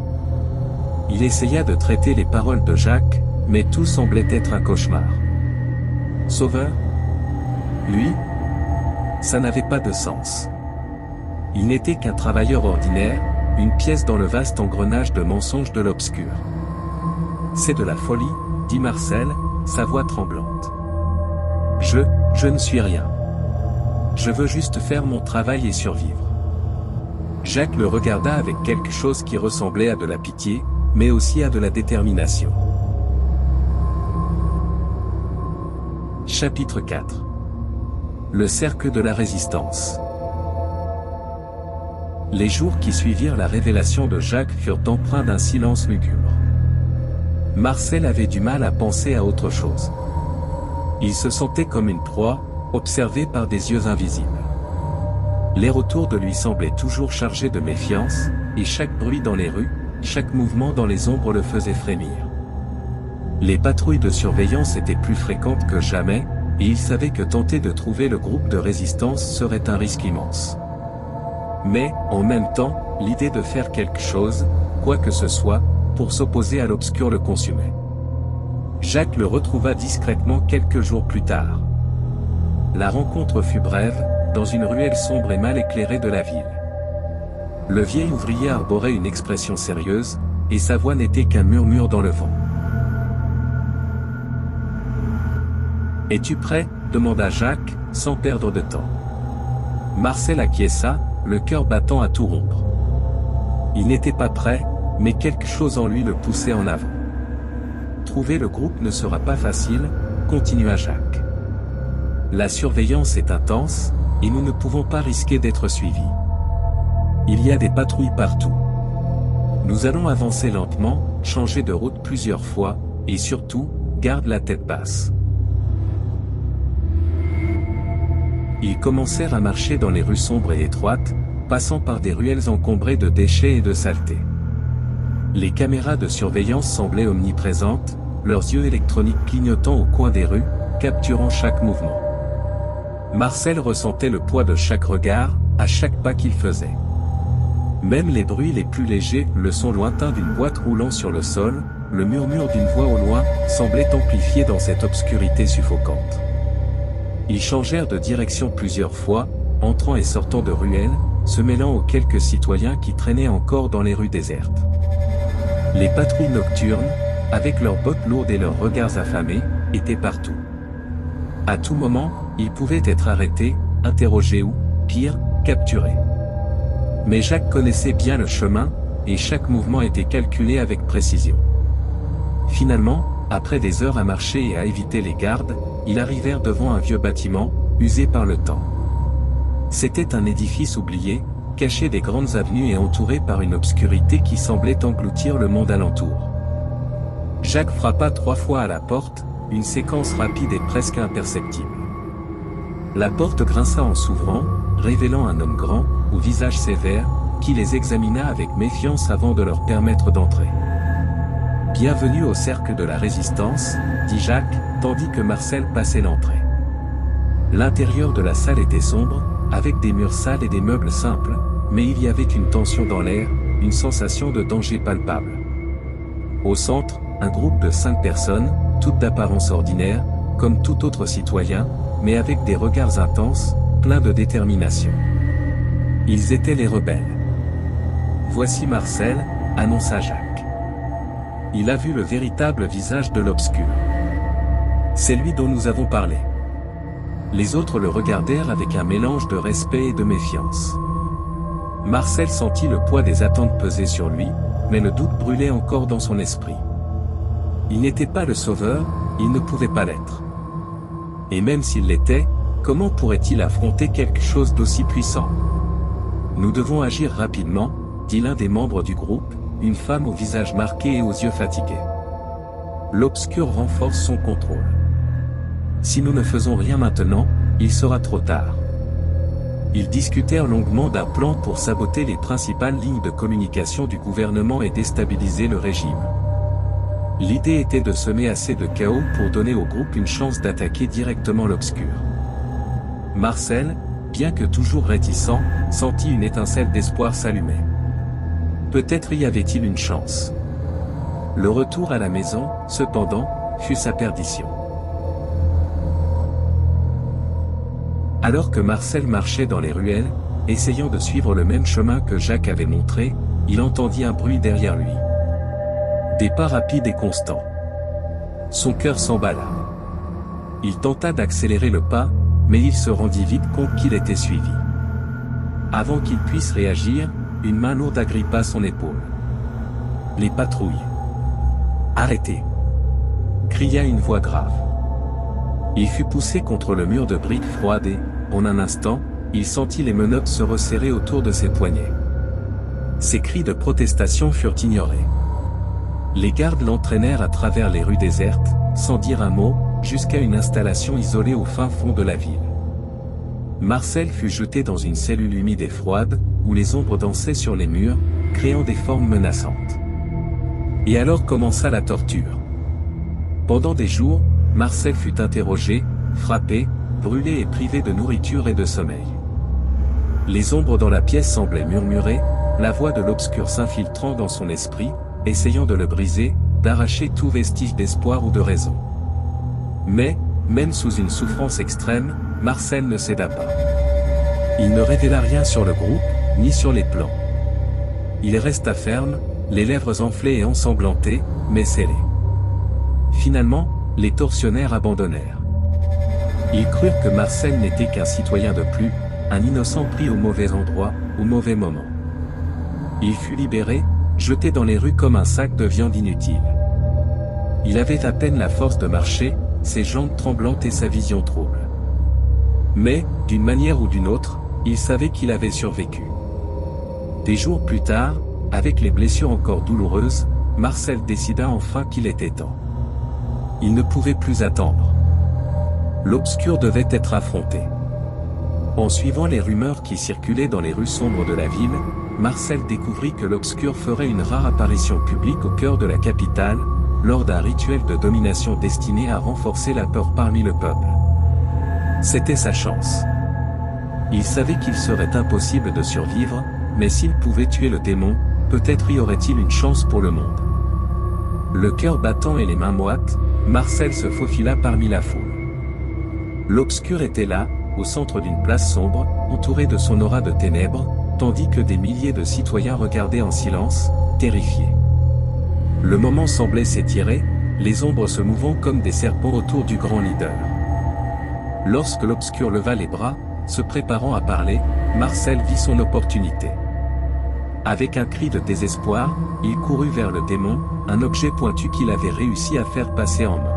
Il essaya de traiter les paroles de Jacques, mais tout semblait être un cauchemar. Sauveur? Lui? Ça n'avait pas de sens. Il n'était qu'un travailleur ordinaire, une pièce dans le vaste engrenage de mensonges de l'obscur. C'est de la folie, dit Marcel, sa voix tremblante. Je ne suis rien. Je veux juste faire mon travail et survivre. Jacques le regarda avec quelque chose qui ressemblait à de la pitié, mais aussi à de la détermination. Chapitre 4. Le cercle de la résistance. Les jours qui suivirent la révélation de Jacques furent empreints d'un silence lugubre. Marcel avait du mal à penser à autre chose. Il se sentait comme une proie, observé par des yeux invisibles. L'air autour de lui semblait toujours chargé de méfiance, et chaque bruit dans les rues, chaque mouvement dans les ombres le faisait frémir. Les patrouilles de surveillance étaient plus fréquentes que jamais, et il savait que tenter de trouver le groupe de résistance serait un risque immense. Mais, en même temps, l'idée de faire quelque chose, quoi que ce soit, pour s'opposer à l'obscur le consumait. Jacques le retrouva discrètement quelques jours plus tard. La rencontre fut brève, dans une ruelle sombre et mal éclairée de la ville. Le vieil ouvrier arborait une expression sérieuse, et sa voix n'était qu'un murmure dans le vent. « Es-tu prêt ?» demanda Jacques, sans perdre de temps. Marcel acquiesça, le cœur battant à tout rompre. Il n'était pas prêt, mais quelque chose en lui le poussait en avant. « Trouver le groupe ne sera pas facile, » continua Jacques. « La surveillance est intense, et nous ne pouvons pas risquer d'être suivis. Il y a des patrouilles partout. Nous allons avancer lentement, changer de route plusieurs fois, et surtout, garde la tête basse. » Ils commencèrent à marcher dans les rues sombres et étroites, passant par des ruelles encombrées de déchets et de saletés. Les caméras de surveillance semblaient omniprésentes, leurs yeux électroniques clignotant au coin des rues, capturant chaque mouvement. Marcel ressentait le poids de chaque regard, à chaque pas qu'il faisait. Même les bruits les plus légers, le son lointain d'une boîte roulant sur le sol, le murmure d'une voix au loin, semblaient amplifiés dans cette obscurité suffocante. Ils changèrent de direction plusieurs fois, entrant et sortant de ruelles, se mêlant aux quelques citoyens qui traînaient encore dans les rues désertes. Les patrouilles nocturnes, avec leurs bottes lourdes et leurs regards affamés, étaient partout. À tout moment, ils pouvaient être arrêtés, interrogés ou, pire, capturés. Mais Jacques connaissait bien le chemin, et chaque mouvement était calculé avec précision. Finalement, après des heures à marcher et à éviter les gardes, ils arrivèrent devant un vieux bâtiment, usé par le temps. C'était un édifice oublié, caché des grandes avenues et entouré par une obscurité qui semblait engloutir le monde alentour. Jacques frappa 3 fois à la porte, une séquence rapide et presque imperceptible. La porte grinça en s'ouvrant, révélant un homme grand, au visage sévère, qui les examina avec méfiance avant de leur permettre d'entrer. « Bienvenue au cercle de la résistance », dit Jacques, tandis que Marcel passait l'entrée. L'intérieur de la salle était sombre, avec des murs sales et des meubles simples, mais il y avait une tension dans l'air, une sensation de danger palpable. Au centre, un groupe de 5 personnes, toutes d'apparence ordinaire, comme tout autre citoyen, mais avec des regards intenses, pleins de détermination. Ils étaient les rebelles. « Voici Marcel », annonça Jacques. Il a vu le véritable visage de l'obscur. C'est lui dont nous avons parlé. Les autres le regardèrent avec un mélange de respect et de méfiance. Marcel sentit le poids des attentes peser sur lui, mais le doute brûlait encore dans son esprit. Il n'était pas le sauveur, il ne pouvait pas l'être. Et même s'il l'était, comment pourrait-il affronter quelque chose d'aussi puissant? Nous devons agir rapidement, dit l'un des membres du groupe, une femme au visage marqué et aux yeux fatigués. L'Obscur renforce son contrôle. Si nous ne faisons rien maintenant, il sera trop tard. Ils discutèrent longuement d'un plan pour saboter les principales lignes de communication du gouvernement et déstabiliser le régime. L'idée était de semer assez de chaos pour donner au groupe une chance d'attaquer directement l'Obscur. Marcel, bien que toujours réticent, sentit une étincelle d'espoir s'allumer. Peut-être y avait-il une chance. Le retour à la maison, cependant, fut sa perdition. Alors que Marcel marchait dans les ruelles, essayant de suivre le même chemin que Jacques avait montré, il entendit un bruit derrière lui. Des pas rapides et constants. Son cœur s'emballa. Il tenta d'accélérer le pas, mais il se rendit vite compte qu'il était suivi. Avant qu'il puisse réagir, une main lourde agrippa son épaule. Les patrouilles. Arrêtez! Cria une voix grave. Il fut poussé contre le mur de briques froides et, en un instant, il sentit les menottes se resserrer autour de ses poignets. Ses cris de protestation furent ignorés. Les gardes l'entraînèrent à travers les rues désertes, sans dire un mot, jusqu'à une installation isolée au fin fond de la ville. Marcel fut jeté dans une cellule humide et froide, où les ombres dansaient sur les murs, créant des formes menaçantes. Et alors commença la torture. Pendant des jours, Marcel fut interrogé, frappé, brûlé et privé de nourriture et de sommeil. Les ombres dans la pièce semblaient murmurer, la voix de l'Obscur s'infiltrant dans son esprit, essayant de le briser, d'arracher tout vestige d'espoir ou de raison. Mais, même sous une souffrance extrême, Marcel ne céda pas. Il ne révéla rien sur le groupe, ni sur les plans. Il resta ferme, les lèvres enflées et ensanglantées, mais scellées. Finalement, les tortionnaires abandonnèrent. Ils crurent que Marcel n'était qu'un citoyen de plus, un innocent pris au mauvais endroit, au mauvais moment. Il fut libéré, jeté dans les rues comme un sac de viande inutile. Il avait à peine la force de marcher, ses jambes tremblantes et sa vision trouble. Mais, d'une manière ou d'une autre, il savait qu'il avait survécu. Des jours plus tard, avec les blessures encore douloureuses, Marcel décida enfin qu'il était temps. Il ne pouvait plus attendre. L'Obscur devait être affronté. En suivant les rumeurs qui circulaient dans les rues sombres de la ville, Marcel découvrit que l'Obscur ferait une rare apparition publique au cœur de la capitale, lors d'un rituel de domination destiné à renforcer la peur parmi le peuple. C'était sa chance. Il savait qu'il serait impossible de survivre, mais s'il pouvait tuer le démon, peut-être y aurait-il une chance pour le monde. Le cœur battant et les mains moites, Marcel se faufila parmi la foule. L'Obscur était là, au centre d'une place sombre, entouré de son aura de ténèbres, tandis que des milliers de citoyens regardaient en silence, terrifiés. Le moment semblait s'étirer, les ombres se mouvant comme des serpents autour du grand leader. Lorsque l'Obscur leva les bras, se préparant à parler, Marcel vit son opportunité. Avec un cri de désespoir, il courut vers le démon, un objet pointu qu'il avait réussi à faire passer en main.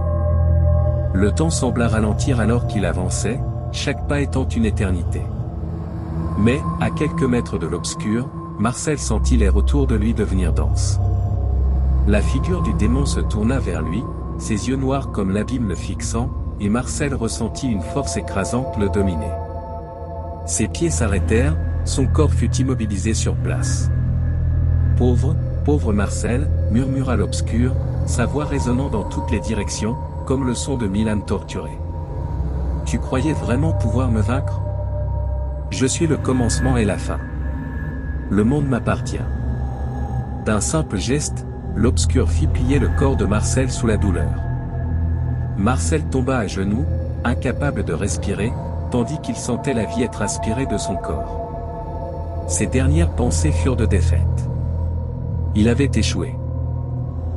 Le temps sembla ralentir alors qu'il avançait, chaque pas étant une éternité. Mais, à quelques mètres de l'Obscur, Marcel sentit l'air autour de lui devenir dense. La figure du démon se tourna vers lui, ses yeux noirs comme l'abîme le fixant, et Marcel ressentit une force écrasante le dominer. Ses pieds s'arrêtèrent, son corps fut immobilisé sur place. « Pauvre, pauvre Marcel », murmura l'Obscur, sa voix résonnant dans toutes les directions, comme le son de 1000 âmes torturées. « Tu croyais vraiment pouvoir me vaincre ? Je suis le commencement et la fin. Le monde m'appartient. » D'un simple geste, l'Obscur fit plier le corps de Marcel sous la douleur. Marcel tomba à genoux, incapable de respirer, tandis qu'il sentait la vie être aspirée de son corps. Ses dernières pensées furent de défaite. Il avait échoué.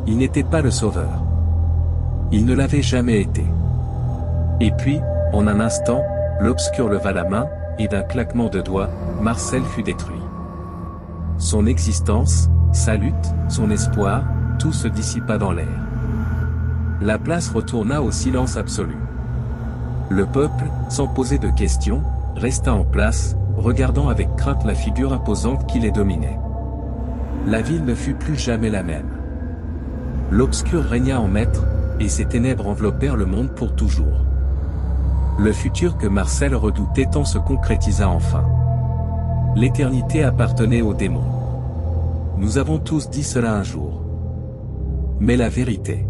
Il n'était pas le sauveur. Il ne l'avait jamais été. Et puis, en un instant, l'obscur leva la main, et d'un claquement de doigts, Marcel fut détruit. Son existence, sa lutte, son espoir, tout se dissipa dans l'air. La place retourna au silence absolu. Le peuple, sans poser de questions, resta en place, regardant avec crainte la figure imposante qui les dominait. La ville ne fut plus jamais la même. L'obscur régna en maître, et ses ténèbres enveloppèrent le monde pour toujours. Le futur que Marcel redoutait tant se concrétisa enfin. L'éternité appartenait aux démons. Nous avons tous dit cela un jour. Mais la vérité